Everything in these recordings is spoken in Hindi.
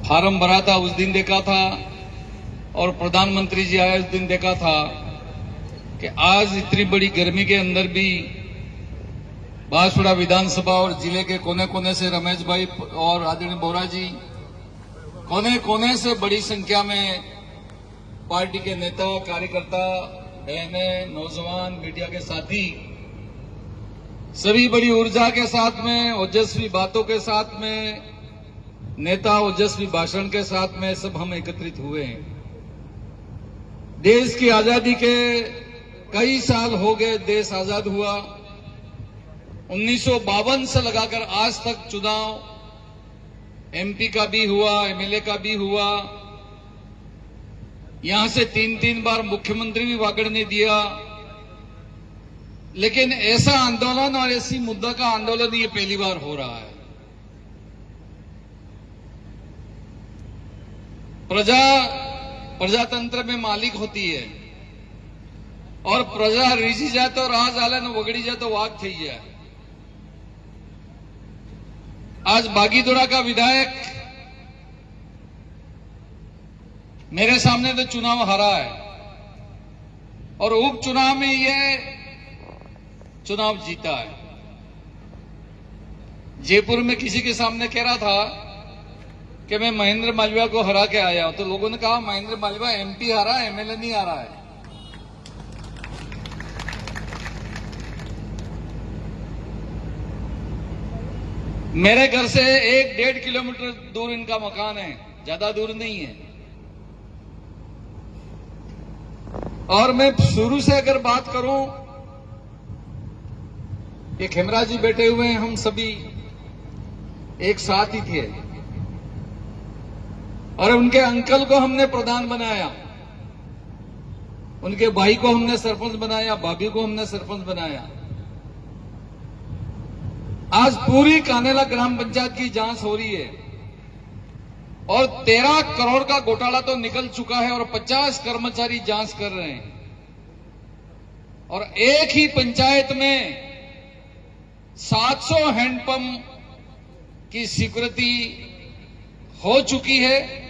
फार्म भरा था उस दिन देखा था और प्रधानमंत्री जी आए उस दिन देखा था कि आज इतनी बड़ी गर्मी के अंदर भी बांसवाड़ा विधानसभा और जिले के कोने कोने से रमेश भाई और आदरणीय बोरा जी कोने कोने से बड़ी संख्या में पार्टी के नेता कार्यकर्ता बहनें नौजवान मीडिया के साथी सभी बड़ी ऊर्जा के साथ में ओजस्वी बातों के साथ में नेता ओजस्वी भाषण के साथ में सब हम एकत्रित हुए हैं। देश की आजादी के कई साल हो गए, देश आजाद हुआ 1952 से लगाकर आज तक चुनाव एमपी का भी हुआ, एमएलए का भी हुआ, यहां से 3-3 बार मुख्यमंत्री भी वागड़ने दिया, लेकिन ऐसा आंदोलन और ऐसी मुद्दा का आंदोलन ये पहली बार हो रहा है। प्रजातंत्र में मालिक होती है और प्रजा રીઝી જાય તો રાજ હાલે ને વગડી જાય તો વાઘ થઈ જાય। आज बागीदोड़ा का विधायक मेरे सामने तो चुनाव हारा है और उपचुनाव में ये चुनाव जीता है। जयपुर में किसी के सामने कह रहा था कि मैं महेंद्र मालवीय को हरा के आया हूं, तो लोगों ने कहा महेंद्र मालवीय एमपी हारा है, एमएलए नहीं हारा है। मेरे घर से 1-1.5 किलोमीटर दूर इनका मकान है, ज्यादा दूर नहीं है। और मैं शुरू से अगर बात करूं, ये खेमरा जी बैठे हुए हैं, हम सभी एक साथ ही थे और उनके अंकल को हमने प्रधान बनाया, उनके भाई को हमने सरपंच बनाया, भाभी को हमने सरपंच बनाया। आज पूरी कानेला ग्राम पंचायत की जांच हो रही है और 13 करोड़ का घोटाला तो निकल चुका है और 50 कर्मचारी जांच कर रहे हैं। और एक ही पंचायत में 700 हैंडपंप की स्वीकृति हो चुकी है।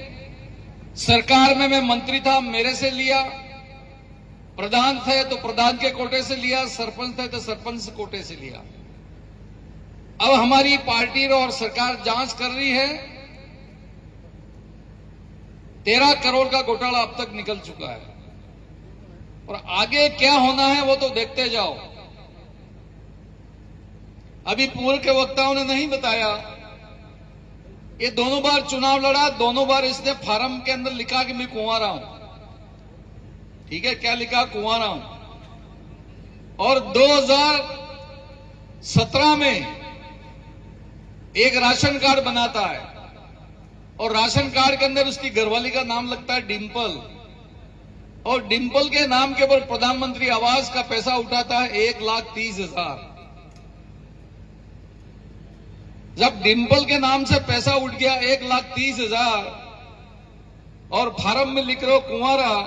सरकार में मैं मंत्री था, मेरे से लिया, प्रधान थे तो प्रधान के कोटे से लिया, सरपंच थे तो सरपंच कोटे से लिया। अब हमारी पार्टी और सरकार जांच कर रही है, 13 करोड़ का घोटाला अब तक निकल चुका है और आगे क्या होना है वो तो देखते जाओ। अभी पूर्व के वक्ताओं ने नहीं बताया, ये दोनों बार चुनाव लड़ा, दोनों बार इसने फार्म के अंदर लिखा कि मैं कुंवारा हूं। ठीक है, क्या लिखा? कुंवारा हूं। और 2017 में एक राशन कार्ड बनाता है और राशन कार्ड के अंदर उसकी घरवाली का नाम लगता है डिंपल, और डिंपल के नाम के ऊपर प्रधानमंत्री आवास का पैसा उठाता है 1,30,000। जब डिंपल के नाम से पैसा उठ गया 1,30,000 और फार्म में लिख रहे हो कुंवारा,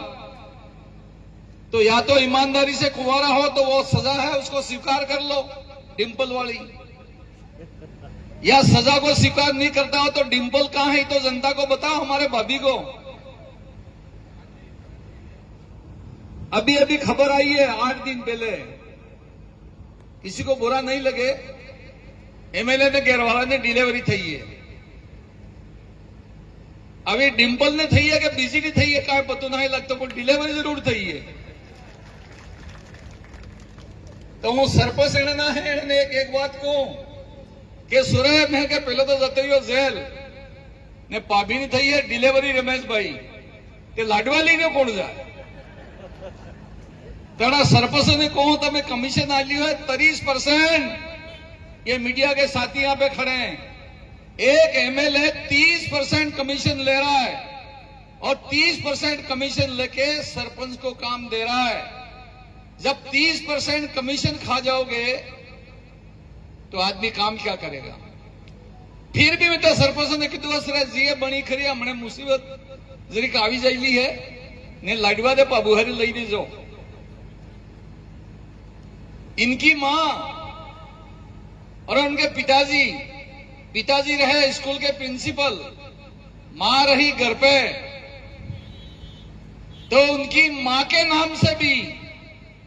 तो या तो ईमानदारी से कुंवारा हो तो वो सजा है, उसको स्वीकार कर लो डिंपल वाली, या सजा को स्वीकार नहीं करता हो तो डिंपल कहां है तो जनता को बताओ, हमारे भाभी को। अभी अभी खबर आई है 8 दिन पहले, किसी को बुरा नहीं लगे, एमएलए ने घेरवाला ने डिलीवरी थी है। अभी डिंपल ने थी है कि बीजेडी थी है काय पता नहीं लगता, कोई डिलीवरी जरूर थी है। तो हूँ सरपंच एने ना है एने एक बात को कि सुरय में के पहले तो जते हो जेल ने पाभी नहीं थी है डिलीवरी रमेश भाई के लाडवाली ने कोण जाए तेरा सरपंच ने कहो तमे कमीशन आ लियो है 30%। ये मीडिया के साथी यहां पे खड़े हैं, एक एमएलए 30% कमीशन ले रहा है और 30% कमीशन लेके सरपंच को काम दे रहा है। जब 30% कमीशन खा जाओगे तो आदमी काम क्या करेगा? फिर भी मैं सरपंच ने कीधु असर जी बनी खरी हमने मुसीबत जरीक આવી जाएली है ने लाडवा दे पाबुहारी लई दीजो। इनकी मां और उनके पिताजी रहे स्कूल के प्रिंसिपल मां रही घर पे तो उनकी मां के नाम से भी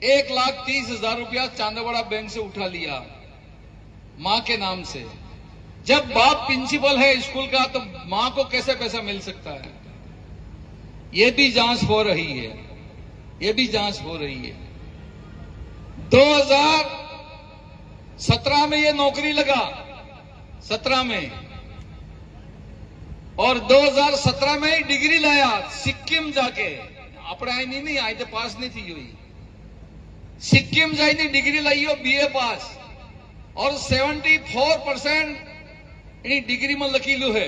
1,30,000 रुपया चांदवाड़ा बैंक से उठा लिया, मां के नाम से। जब बाप प्रिंसिपल है स्कूल का तो मां को कैसे पैसा मिल सकता है? ये भी जांच हो रही है, ये भी जांच हो रही है। 2017 में ये नौकरी लगा, 17 में, और 2017 में ही डिग्री लाया सिक्किम जाके। આપણે અહીં નહીં આઈ તો પાસ नहीं थी हुई, सिक्किम जाइने डिग्री लाइयो बीए पास, और 74% એની ડિગ્રીમાં લખેલું है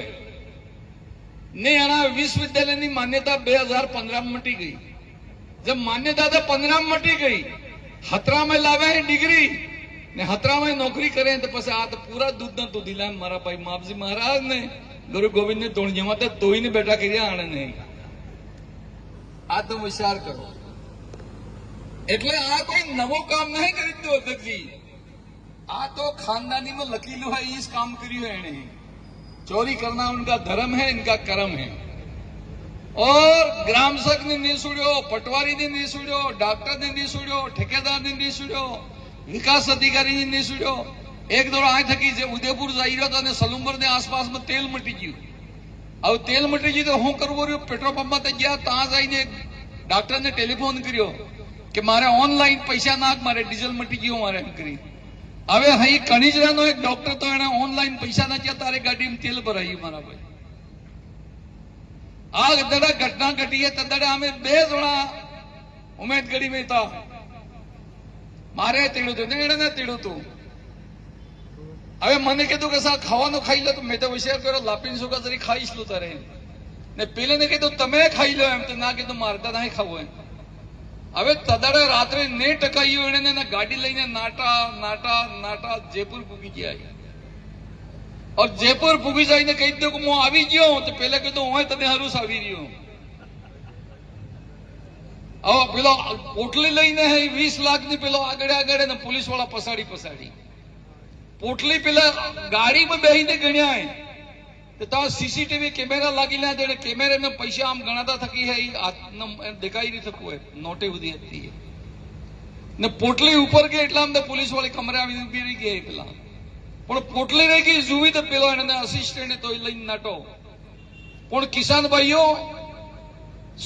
ને આના વિશ્વવિદ્યાલયની માન્યતા 2015 में મટી ગઈ। जब मान्यता तो 15 में मटी गई, 17 में लावे है डिग्री ने 17 में नौकरी करे तो पछे आ तो पूरा दूध ना दूधी लाए मारा भाई मापजी महाराज ने गुरु गोविंद ने तोड़ जमा तो ही नहीं बेटा કર્યા आने नहीं। आ तो विचार करो, એટલે આ કોઈ નવો કામ નહીં કરી દો અધ્યક્ષજી, आ तो खानदानी में लकीलू है, इस काम करियो है नहीं। चोरी करना उनका धर्म है, इनका कर्म है। और ग्राम सेवक ने नहीं सुड़ियो, पटवारी ने नहीं सुड़ियो, डॉक्टर ने नहीं सुड़ियो, ठेकेदार ने नहीं सुड़ियो, विकास अधिकारी ने नहीं सुड़ियो। एक दौड़ आ थकी उदयपुर जाई रह्यो तो सलूंबर ने आसपास में तेल मटी गयु। अब तेल मटी गयु तो हूँ करवो रह्यो, पेट्रोल पंप में गया, ત્યાં જઈને डॉक्टर ने टेलिफोन કર્યો કે મારે ઓનલાઈન પૈસા નાખ, મારે ડીઝલ મટી ગયું મારે એમ કરી। હવે અહીં કણીજરાનો એક ડોક્ટર તો એને ઓનલાઈન પૈસા નાખ્યા, તારે ગાડીમાં તેલ ભરાયું મારા ભાઈ। આ દડા ઘટના ઘટી है તદડે અમે 2 જણા ઉમેદગઢી में था, મારે તેડું હતું ને એને તેડું હતું। હવે મને કીધું કે સા ખાવાનું ખાઈ લો, તો મેં તો વિચાર કર્યો લાપીને સુકા જરી ખાઈશ લો તારે ને, પેલે ને કીધું તમે ખાઈ લો એમ, તો ના કીધું મારતા નહીં ખાવું એમ। હવે તદાડે રાત્રે ને ટકાયું એને ગાડી લઈને નાટા નાટા નાટા જયપુર પૂગી ગયા। और जयपुर पूगी जाइने कही दो कि હું આવી ગયો, તો પેલા કીધું હું તને હારું આવી રહ્યો। હવે પેલો પોટલી લઈને 20 લાખની પેલો આગળ આગળ ને પોલીસ વાળા પસાડી પોટલી પેલા ગાડીમાં બેહીને ગણ્યા તો ત્યાં સીસીટીવી કેમેરા લાગેલા છે, કેમેરામાં પૈસા આમ ગણાતા થકી है દેખાઈ नहीं થતું है, નોટે બધી હતી ને પોટલી ઉપર ગઈ એટલે આમ પોલીસ વાળી કમરે આવી ઉભી રહી ગઈ પેલા, પણ પોટલી રહી ગઈ જોવી તો પેલો એને અસિસ્ટન્ટ તો લઈને નાટો। પણ કિસાન ભાઈઓ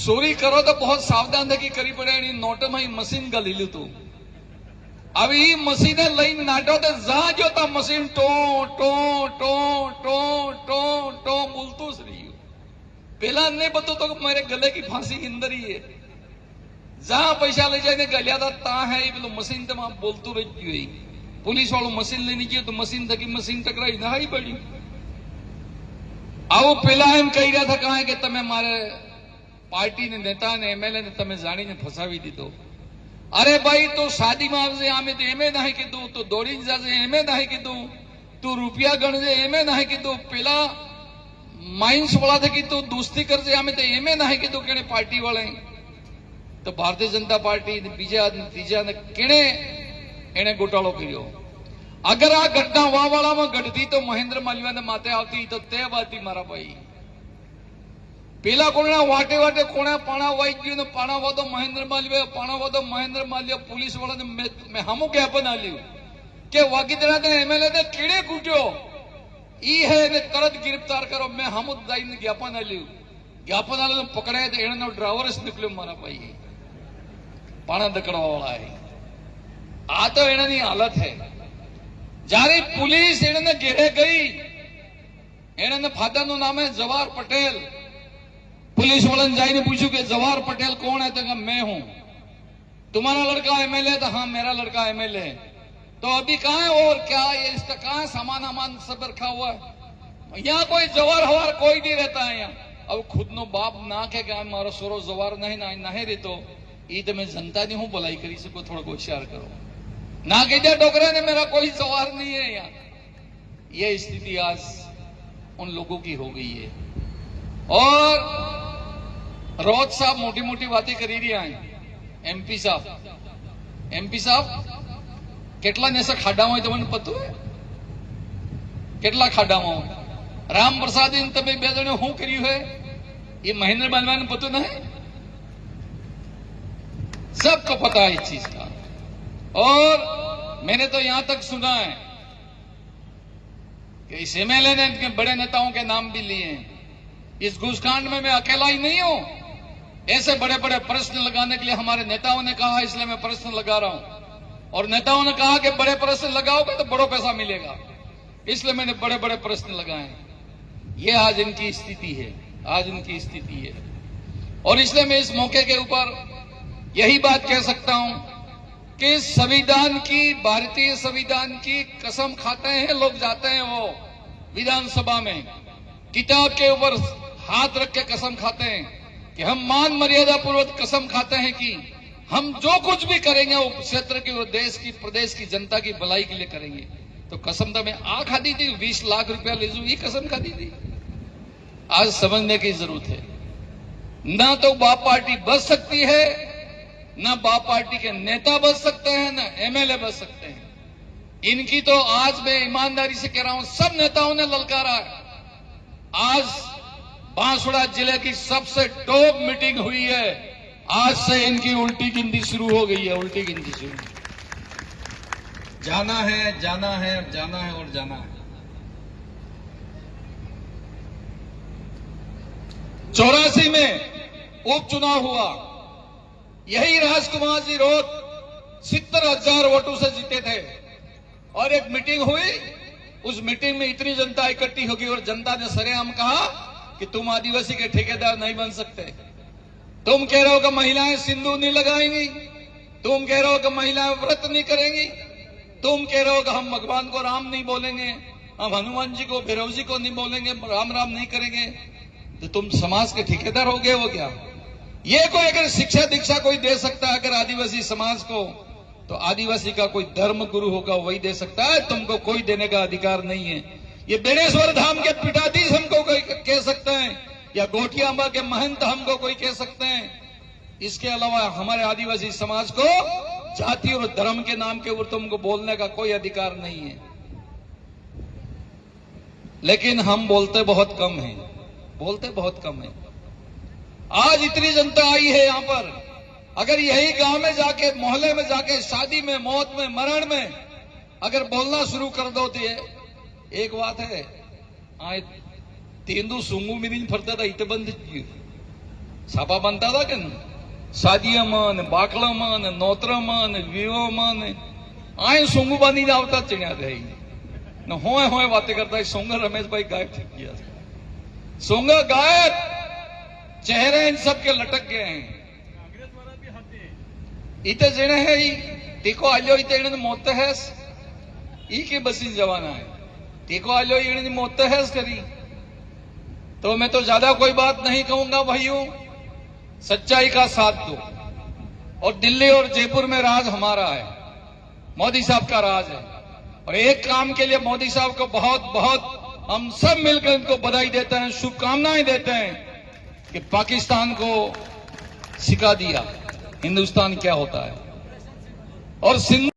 ચોરી કરો તો બહુ સાવધાન થકી કરી પડે। એની નોટમાં મશીન ગાલી લીધું, હવે એ મશીને લઈને નાટો તો જા જોતા મશીન ટો ટો ટો ટો ટો ટો બોલતું જ રહ્યું। પેલા નહીં બતું તો મારે ગલે की फांसी अंदर ही है, જા પૈસા લઈ જાય ગલ્યા હતા તા હે પેલું મશીન તમામ બોલતું રહી ગયું। पुलिस वालों मशीन लेने गयो तो मशीन थकी मशीन टकराई नहाई पड़ी। आओ पेला एम कही रहा था कहा कि तमे मारे पार्टी ने नेता ने एमएलए ने तमे जानी ने फसावी दीधो। अरे भाई तो शादी में आवजे आमे तो एमे नहीं कीधु, तो दौड़ी जाजे एमे नहीं कीधु, तू रुपया गणजे एमे नहीं कीधु, पेला माइन्स वाला थकी तू दोस्ती करजे आमे तो एमे नहीं कीधु केने पार्टी वाले। तो भारतीय जनता पार्टी बीजा तीजा ने केने એને ગોટાળો કર્યો। અગર આ ઘટના વાવાળામાં ઘટતી તો મહેન્દ્ર માલવિયાને માથે આવતી તો તે વાતી મારા ભાઈ। પેલા કોણા વાટે વાટે કોણા પાણા વાઈ ગયું ને પાણા વાદો મહેન્દ્ર માલવિયા, પાણા વાદો મહેન્દ્ર માલવિયા પોલીસ વાળાને મેં હમું જ્ઞાપન આલ્યું કે વાગીદરાને એમએલએ ને કીડે કૂટ્યો ઈ હે ને તરત गिरफ्तार करो। मैं હમું જઈને જ્ઞાપન આલ્યું, જ્ઞાપન આલ્યું પકડાય તો એનો ડ્રાઈવર જ નીકળ્યો મારા ભાઈ, પાણા દકડવા વાળા है। आ तो एनी हालत है। जारे पुलिस एने घेरे गई, एने फादर नु नाम है जवाहर पटेल। पुलिस वाले ने जाइने पूछू कि जवाहर पटेल कौन है, तो मैं हूं। तुम्हारा लड़का एमएलए? तो हाँ मेरा लड़का एमएलए। तो अभी कहाँ है और क्या ये इसका कहाँ सामान अमान सब रखा हुआ है? यहाँ कोई जवाहर हवार कोई नहीं रहता है यहाँ। अब खुद नो बाप ना के मारो सोरो जवाहर नहीं रहतो, ये तो मैं जनता नहीं हूं भलाई करी सको, थोड़ा होशियार करो ना कह दिया डोकरे ने मेरा कोई सवार नहीं है यहाँ। ये स्थिति आज उन लोगों की हो गई है। और रोज साहब मोटी मोटी बातें करी रही हैं। एमपी साहब કેટલા ને ખાડામાં હોય તમને પતું है? કેટલા ખાડામાં હોય? राम प्रसाद इन तब बेदने हूं કર્યું है ये महेंद्र मालवान पता नहीं, सबको पता है इस चीज का। और मैंने तो यहां तक सुना है कि इस एमएलए ने इनके बड़े नेताओं के नाम भी लिए हैं। इस घूसकांड में मैं अकेला ही नहीं हूं, ऐसे बड़े बड़े प्रश्न लगाने के लिए हमारे नेताओं ने कहा, इसलिए मैं प्रश्न लगा रहा हूं। और नेताओं ने कहा कि बड़े प्रश्न लगाओगे तो बड़ो पैसा मिलेगा, इसलिए मैंने बड़े बड़े प्रश्न लगाए। ये आज इनकी स्थिति है, आज इनकी स्थिति है। और इसलिए मैं इस मौके के ऊपर यही बात कह सकता हूं कि संविधान की, भारतीय संविधान की कसम खाते हैं लोग, जाते हैं वो विधानसभा में, किताब के ऊपर हाथ रख के कसम खाते हैं कि हम मान मर्यादा पूर्वक कसम खाते हैं कि हम जो कुछ भी करेंगे वो क्षेत्र की, वो देश की, प्रदेश की जनता की भलाई के लिए करेंगे। तो कसम तो मैं आ खादी थी, 20 लाख रुपया ले जू, ये कसम खादी थी। आज समझने की जरूरत है, ना तो बाप पार्टी बच सकती है, ना बाप पार्टी के नेता बच सकते हैं, ना एमएलए बच सकते हैं। इनकी तो आज मैं ईमानदारी से कह रहा हूं, सब नेताओं ने ललकारा है। आज बांसवाड़ा जिले की सबसे टॉप मीटिंग हुई है, आज से इनकी उल्टी गिनती शुरू हो गई है, उल्टी गिनती शुरू। जाना है, जाना है, जाना है और जाना है। 84 में उपचुनाव हुआ, यही राजकुमार जी रोड 70,000 वोटों से जीते थे। और एक मीटिंग हुई, उस मीटिंग में इतनी जनता इकट्ठी होगी और जनता ने सरेआम कहा कि तुम आदिवासी के ठेकेदार नहीं बन सकते। तुम कह रहे हो कि महिलाएं सिंदूर नहीं लगाएंगी, तुम कह रहे हो कि महिलाएं व्रत नहीं करेंगी, तुम कह रहे हो कि हम भगवान को राम नहीं बोलेंगे, हम हनुमान जी को, भैरव जी को नहीं बोलेंगे, राम राम नहीं करेंगे, तो तुम समाज के ठेकेदार हो गए हो क्या? ये कोई अगर शिक्षा दीक्षा कोई दे सकता है अगर आदिवासी समाज को, तो आदिवासी का कोई धर्म गुरु होगा वही दे सकता है, तुमको कोई देने का अधिकार नहीं है। ये बेणेश्वर धाम के पीठाधीश हमको कोई कह सकते हैं, या गोटियांबा के महंत हमको कोई कह सकते हैं। इसके अलावा हमारे आदिवासी समाज को जाति और धर्म के नाम के ऊपर तुमको बोलने का कोई अधिकार नहीं है। लेकिन हम बोलते बहुत कम हैं, बोलते बहुत कम है। आज इतनी जनता आई है यहां पर, अगर यही गांव में जाके, मोहल्ले में जाके, शादी में, मौत में, मरण में अगर बोलना शुरू कर दो तो ये एक बात है, आए तेंदू सूंगू में नहीं फरता था, इतने बंद छापा बनता था कि शादिया मन, बाकड़ा मन, नोतरा मन, विवाह मन, आए सूंगू बांधी आवता चिड़िया थे न होए होए बातें करता है। सोंगा रमेश भाई गायब ठीक किया, सोंगा गायब, चेहरे इन सब के लटक गए हैं। इते जेने है टीको आलो, इते इन्हें मौत है ई के बसी जवाना है, टीको आलो इन्हें मौत है करी। तो मैं तो ज्यादा कोई बात नहीं कहूंगा भाइयों, सच्चाई का साथ दो। और दिल्ली और जयपुर में राज हमारा है, मोदी साहब का राज है। और एक काम के लिए मोदी साहब को बहुत बहुत हम सब मिलकर इनको बधाई देते हैं, शुभकामनाएं देते हैं कि पाकिस्तान को सिखा दिया हिंदुस्तान क्या होता है। और सिंध